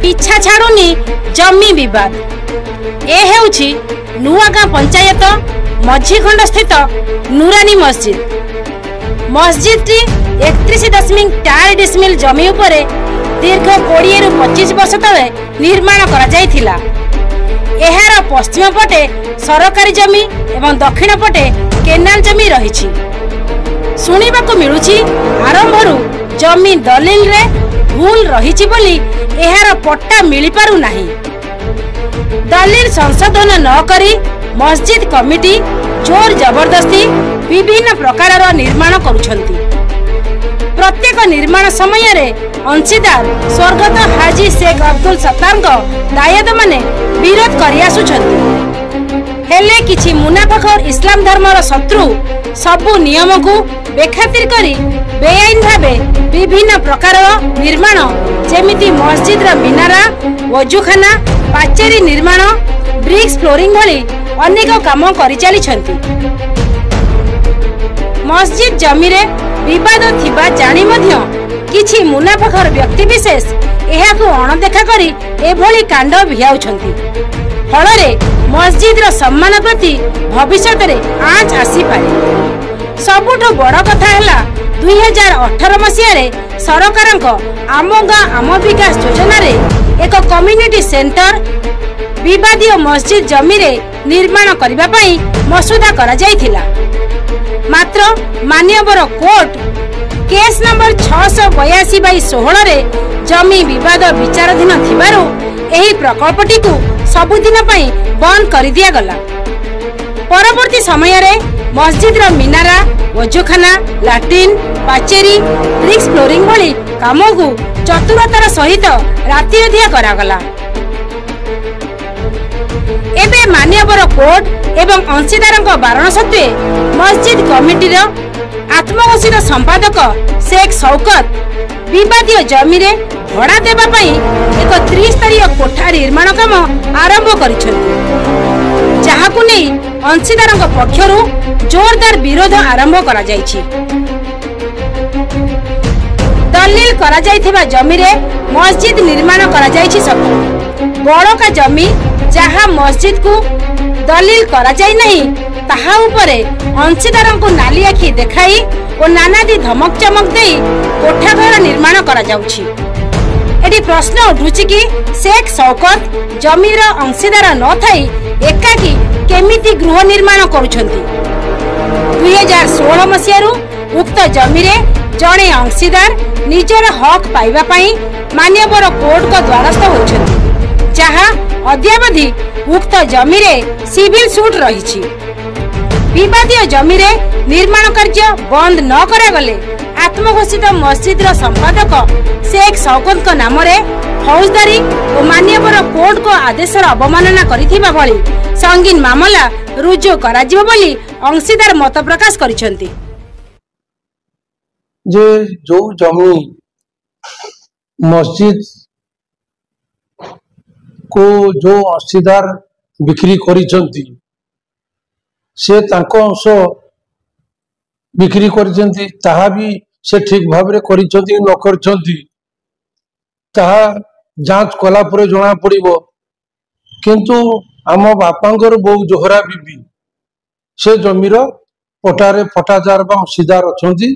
पिछा छाड़ुनी जमी विवाद। ए हेउछि नुआगां पंचायत मझीखंड स्थित नूरानी मस्जिद। मस्जिद 31.4 डिसमिल जमी उपरे दीर्घ 20 रु 25 वर्ष तले निर्माण करा जायथिला। एहार पश्चिम पटे सरकारी जमी एवं दक्षिण पटे केनाल जमी रहिछि। सुनिबाकु मिलुछि आरंभरू जमी दलिल रे भूल रहिछि बोली एहार पट्टा मिली पारु नाही। दलिल संशोधन न करी मस्जिद कमिटी जोर जबरदस्ती विभिन्न प्रकार निर्माण करुछंती। प्रत्येक निर्माण समय रे अंशीदार स्वर्गत हाजी शेख अब्दुल सत्तार दायद माने विरोध करि आसुछंती। हेले किछि मुनाफाखोर इस्लाम धर्मर शत्रु सबु नियम को बेखातिर करी बेआईन भावे विभिन्न प्रकार निर्माण जेमिति मस्जिद रा मिनारा, वजुखाना, पाचेरी निर्माण, ब्रिक्स फ्लोरिंग भली अनेक काम करि चली छंती। मस्जिद जमी रे विवाद थिबा जानी मध्य किछि मुनाफाखोर व्यक्ति विशेष एहाकु अणदेखा करी एभली कांड भियाउछंती। फलरे मस्जिद रो सम्मान प्रति भविष्य रे आँच आसी पारे। सबुठु बड़ कथा हैला 2018 मसिया रे सरकारक आम गाँ आम विकास योजना रे एक कम्युनिटी सेंटर विवादीय मस्जिद जमी रे निर्माण करबा पई मसुदा करा जायथिला। मात्र मान्यवर कोर्ट केस नंबर 682/16 रे जमी विवाद विचाराधीन थिबारु एही प्रकल्पटी को सबुदिन पई बंद कर दिया गला। परवर्ती समय रे मस्जिद रो मिनारा, वजुखाना, लैट्रिन, पाचेरी, ब्रिक्स फ्लोरिंग भली काम को चतुरतार सहित राति अधिया करागला। एबे मान्यवर कोर्ट एवं अंशीदारक बारण सत्वे मस्जिद कमिटी रो आत्मघोषित संपादक शेख शौकत विवादीय जमी रे भड़ा देबा पई एक त्रिस्तरीय कोठा निर्माण काम आरंभ करिछन्ती, जाहाकु नै अंशीदारक पक्षरु जोरदार विरोध आरंभ करा जायछि। दलिल करा जायथिबा जमी रे मस्जिद निर्माण करा जायछि सत, बड़का जमी जहा मस्जिद को दलिल करा जाय नहीं ताहा उपरे अंशीदारंकु नाली आखि देखाई और नानादी धमक चमक दे कोठा घर निर्माण करा जाउछि। एटी प्रश्न उठुछि कि शेख शौकत जमीर अंशीदार न थाई एकाकी केमिति गृह निर्माण करुछंती। 2016 मसियारु उक्त जमीरे जणे अंशीदार निजर हक पाइबा पई मान्यवर कोर्ट को द्वारस्थ होछंती, जहा अद्यावधि उक्त जमीरे सिविल सूट रहिछि। विवादीय जमीरे निर्माण कार्य बंद न करा गले आत्मघोषित मस्जिद रो संपादक शेख शौकत नाम रे फौजदारी और मान्यवर कोर्ट को आदेश अवमानना करिथिबा भली संगीन मामला रुजु कराजिबो बोली अंशीदार मत प्रकाश करिसेंती। जे जो जमी मस्जिद को जो अंशीदार बिक्री करिसेंती से तांको अंश बिक्री करिसेंती, ताहा भी से ठीक भाव रे करिसेंती न करिसेंती ताहा जांच कला परे जणा पड़िबो। किंतु आम बापांकर बो जोहरा बीबी से जमीर पटारे पटाचार बा अंशीदार अछंती,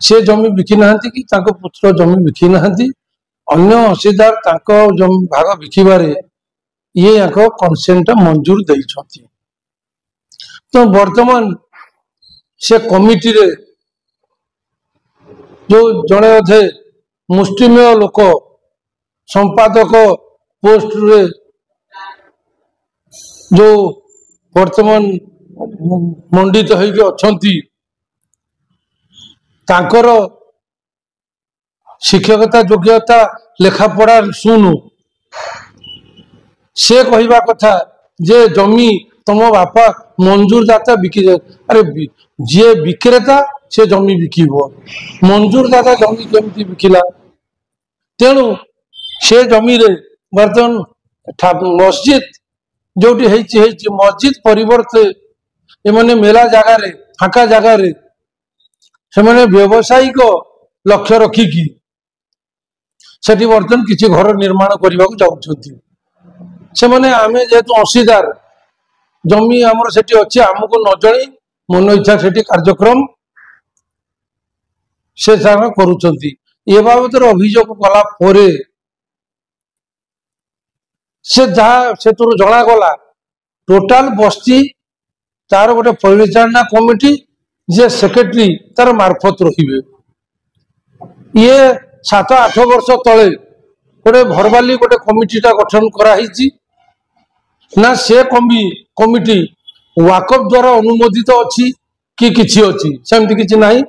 से जमी बिकी नाहंती कि तांको पुत्र जमी बिकी नाहंती, अन्य अंशीदार तांको जमी भाग बिकिबारे ये याको कंसेंट मंजूर देइछंती। तो वर्तमान से कमिटी रे जो जणे अधे मुष्टिमेय लोक संपादक पोस्ट रे जो वर्तमान मंडित होइके अछंती तांकर शिक्षकता योग्यता लेखा पढ़ा सुनु से कहवा कथा जे जमी तुम बापा मंजूर दाता बिकी जाए। अरे जे विक्रेता से जमी बिकिबो, मंजूर दाता जमी केमती बिकिला? तेणु से जमी रे बर्तमान मस्जिद जोटी हेची मस्जिद परिवर्ते एमाने मेला जगह रे फाका जगह रे से माने व्यावसायिक लक्ष्य रखिकी ସେଠି ବର୍ତ୍ତମାନ କିଛି ଘର ନିର୍ମାଣ କରିବାକୁ ଯାଉଛନ୍ତି। ସେମାନେ ଆମେ ଯେହେତୁ ଅଂଶୀଦାର ଜମି ଆମର ସେଠି ଅଛି, ଆମକୁ ନ ଜଣେଇ ମନ ଇଚ୍ଛା ସେଠି କାର୍ଯ୍ୟକ୍ରମ ସେ କରୁଛନ୍ତି। ଏ ବାବଦରେ ଅଭିଯୋଗ କଲା ପରେ से जहाँ से जनागला टोटाल बस्ती तार गोटे परिचालना कमिटी जे सेक्रेटरी तार मार्फत रही ये 7-8 वर्ष तले गोटे भरवाली गोटे कमिटीटा गठन कराई ना से कमिटी वाकफ द्वारा अनुमोदित अच्छी कि किसी अच्छी सेमती किसी नहीं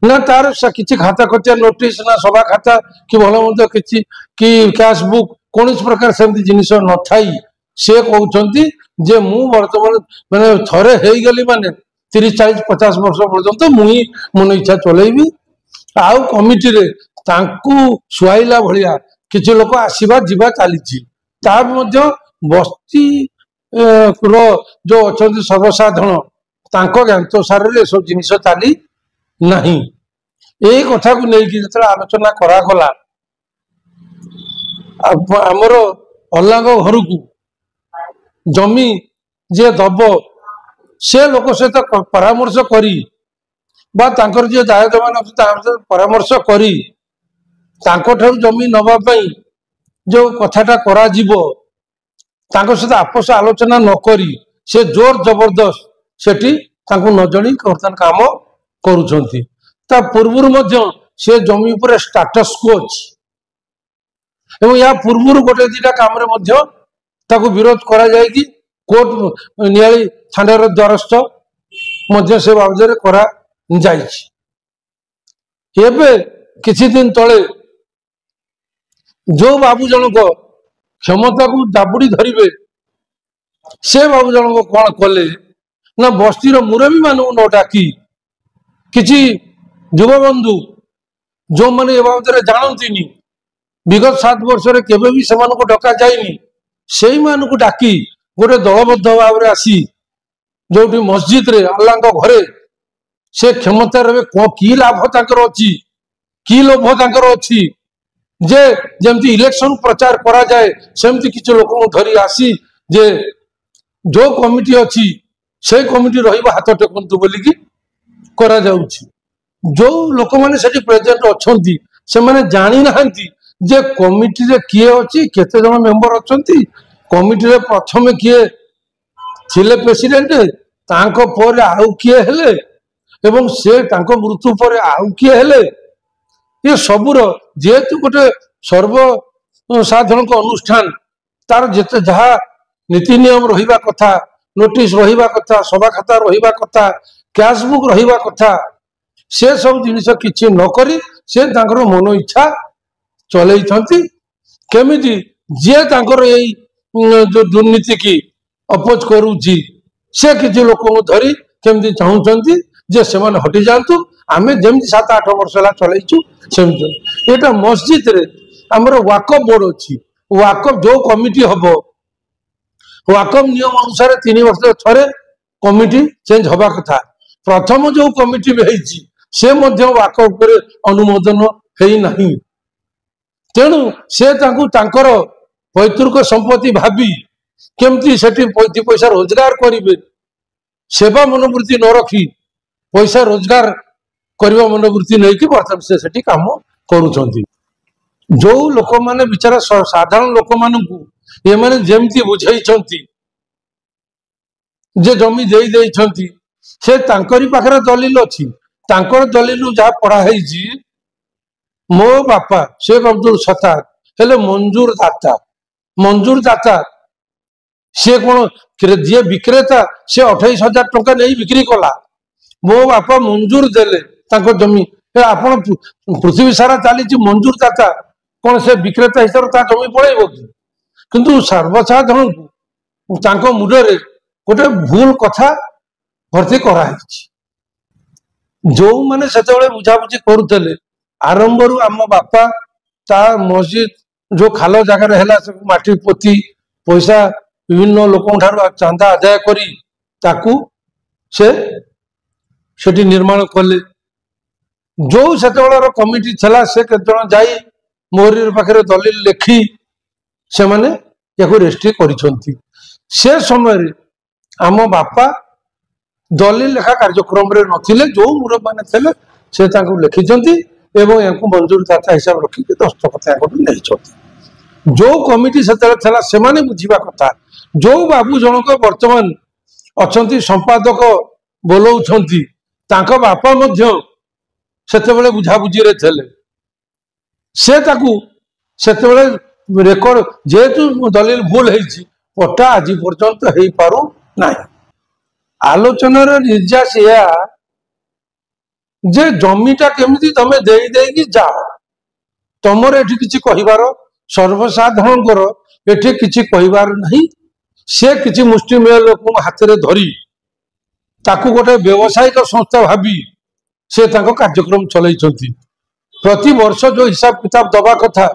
ना तार किसी खाता खतिया नोटिस ना सभा खाता कि भल मत कि कैश बुक कौन प्रकार सेमती जिनिस न थाई से कहते जे मु बर्तमान माने थरे हो गली माने 30-40-50 वर्ष पर्यंत मुई मन इच्छा चलैबी आउ कमिटी रे तांकु सुहाइला भलिया किछि लोक आसीबा जीवा चली बस्ती रो जो अछंती सर्वसाधारण तांको ज्ञानसार रे सब जिनिस चली नहीं। यही कथा को लेकिन जो आलोचना करागला आमर अल्लांग घर को जमी जे दब से लोक सहित परामर्श करी बा तांकर जे दायद मान परामर्श करी तांको ठारू जमी नबा पई जो कथाटा करा जीवो तांको सहित आपस आलोचना न करी से जोर जबरदस्त सेठी तांको न जणी वर्तमान काम करूछंती। ता पूर्वरु मध्य से जमी पर स्टाटस को अछि एवं या पूर्वरु गोटे दिटा काम रे मध्य ताको विरोध करा जाय कि कोर्ट नियाली थानार द्वारस्थ मध्य से बाबदरे करा जायछि। एबे किछि दिन तळे जो बाबू जनक क्षमता को दाबुड़ी धरिबे से बाबू जनक कोन कले ना बस्तीर मुरबी मानू न डाकी किछि युवा बंधु जो मैंने ए बाबद जानती विगत 7 वर्ष केवे भी से डका जाइनी से डाकी गोटे दलबद्ध भाव में आसी जो मस्जिद रे अल्लाह घरे से क्षमता रे कि लाभ तांकर अछि कि लोभ तांकर अछि जे जेमती इलेक्शन प्रचार करा जाए सेमती किछ लोक धरी आसी जे जो कमिटी अछि से कमिटी रहिबा हाथ टेकंतु बोली कि करा जाउछि। जो लोक माने सेठी प्रेजेंट अछंती से माने जानि नाहंती जे कमिटी रे किए अछि केते जन मेंबर अछंती कमिटी रे प्रथम किए थिले प्रेसिडेंट तांको पर आउ किए हेले एवं से तांको मृत्यु पर आउ किए हेले ये सबुर जेतु गोटे सर्व साधारण अनुष्ठान तार जेते जहा नीति नियम रहिबा कथा नोटिस रहिबा कथा सभा खाता रहिबा कथा कैश बुक रहिबा कथा से सब जिनिस किछि न करी से तांकर मन इच्छा चलै छंती केमिति जे तांकर एई जो दुर्नीति की अपोज करूची से किछि लोक को धरी केमिति चाहूचंती जे सेमान हटि जांतु आमे जेमिति 7-8 वर्ष ला चलैछु सेमिति एटा मस्जिद रे हमर वाकफ बोर्ड अछि वाकफ जो कमिटी हबो वाकफ नियम अनुसार 3 वर्ष थरे कमिटी चेंज हबा कथा प्रथम जो कमिटी में हेछि से मध्य वाकफ पर अनुमोदन हेई नहीं तेणु से तांकु तांकर पैतृक संपत्ति भाबी केमती सेठी पैसा रोजगार करिवे सेवा मनोवृत्ति न रखी पैसा रोजगार करवा मनोवृत्ति नहीं कि बर्तमान से सेठी काम करूछंती। जो लोक माने बिचारा साधारण लोक मानकु ये माने जेमती बुझाइछंती जे जमी देई देइछंती से तांकरी पाखरे दलील अछि तांकर दलील जहा पढ़ा हेछि मो बापा शेख अब्दुल सत्तार हेले मंजूर दाता से कोन जे विक्रेता से 28,000 टंका नहीं बिक्री कला मो बापा मंजूर देले तांको जमी आपण पृथ्वी सारा चली मंजूर दाता कौन से विक्रेता हिसाब से जमी पड़ेब कि किंतु सर्वसाधारण तांको मुंडरे गोटे भूल कथा भर्ती कराई जो माने सेतेबेले बुझाबुझी करुले आरंभ रु आम बापा ता मस्जिद जो खाल जगार है माटी पोती पैसा विभिन्न लोक चांदा आदाय करी ताकू से निर्माण कले जो सेतेबेलर कमिटी थला से केते जण जाई ମୋहरी पाखे दलिल लेखि से माने याको रेस्ट्री करिसंती से समय आम बापा दलिल लेखा कार्यक्रम रे नथिले जो मुरब माने थिले से तांको लिखिसंती एवं याको मंजूरदाता हिसाब रखी दस्तखत याको नहीं जो कमिटी से से माने बुझिबा कथा जो बाबू जनक वर्तमान अछंती संपादक बोलौछंती तांको बापा मध्य सेते बेले बुझाबुझी रे थिले से ताकू सेते बेले रेकर्ड जेतु दलिल भूल हेछि पट्टा आज पर्यंत हेई पारु नाही आलोचनार निर्यास या जे जमीटा केमिति तमे देई देई जाओ तमर एठी किछि कहिबार सर्वसाधारणकर एठी किछि कहिबार नहीं से किछि मुष्टिमेय लोक हाथ रे धरी ताकू गोटे व्यवसायिक संस्था भाबी से ताको कार्यक्रम चलैछंती प्रति वर्ष जो हिसाब किताब दबा कथा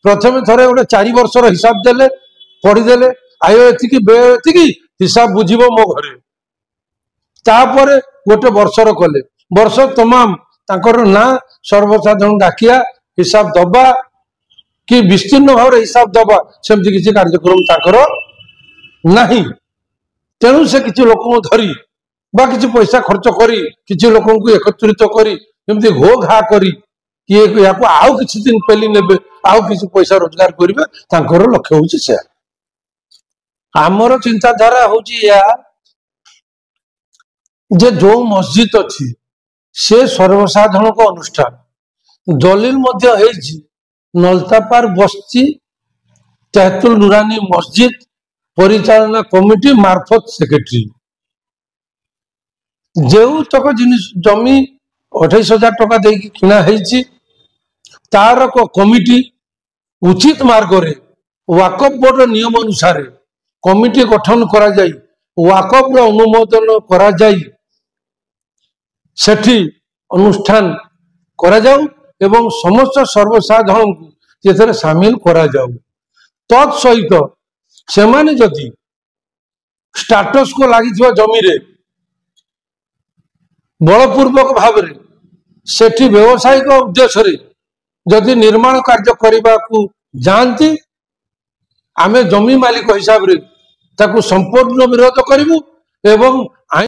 प्रथमे थरे गोटे 4 वर्षर हिसाब देले पढ़ी देले आयो एतिकी बे एतिकी हिसाब बुझिबो मो घरे तापरे गोटे वर्षर कले वर्ष तमाम तांकर ना सर्वसाधारण डाकिया हिसाब दबा कि विस्तीर्ण भाव हिसाब दबा सेमती किसी कार्यक्रम तांकर नहीं तेणु से किसी लोक धरी बा किसी पैसा खर्च करी किसी लोक एकत्रित करी एमती घो घा करी किए या आउ किसी दिन पेली नेबे आउ किसी पैसा रोजगार करेंगे तांकर लक्ष्य होची से आमर चिंताधारा होची या जे जो मस्जिद अच्छी से सर्वसाधारण को अनुष्ठान दलिल मध्य हेछि नलतापार बस्ती तहतुल नुरानी मस्जिद परिचालना कमिटी मार्फत सेक्रेटरी जो तक जिनिस जमी 28,000 टका देकी किना हेछि तार को कमिटी उचित मार्ग रे वाकफ बोर्ड नियम अनुसार कमिटी गठन करा जाई वाकफ रो अनुमोदन करा जाई सेठी अनुष्ठान करा जाऊ एवं समस्त सर्वसाधारण को ये सामिल करा जाऊ तत्सहित से माने जदि स्टाटस को लगी जमी रे बलपूर्वक भाव रे सेठी व्यवसायिक उद्देश्य रे जदि निर्माण कार्य करने को जानती आमे जमी मालिक हिसाब रे ताकू संपूर्ण विरोध करिवु एवं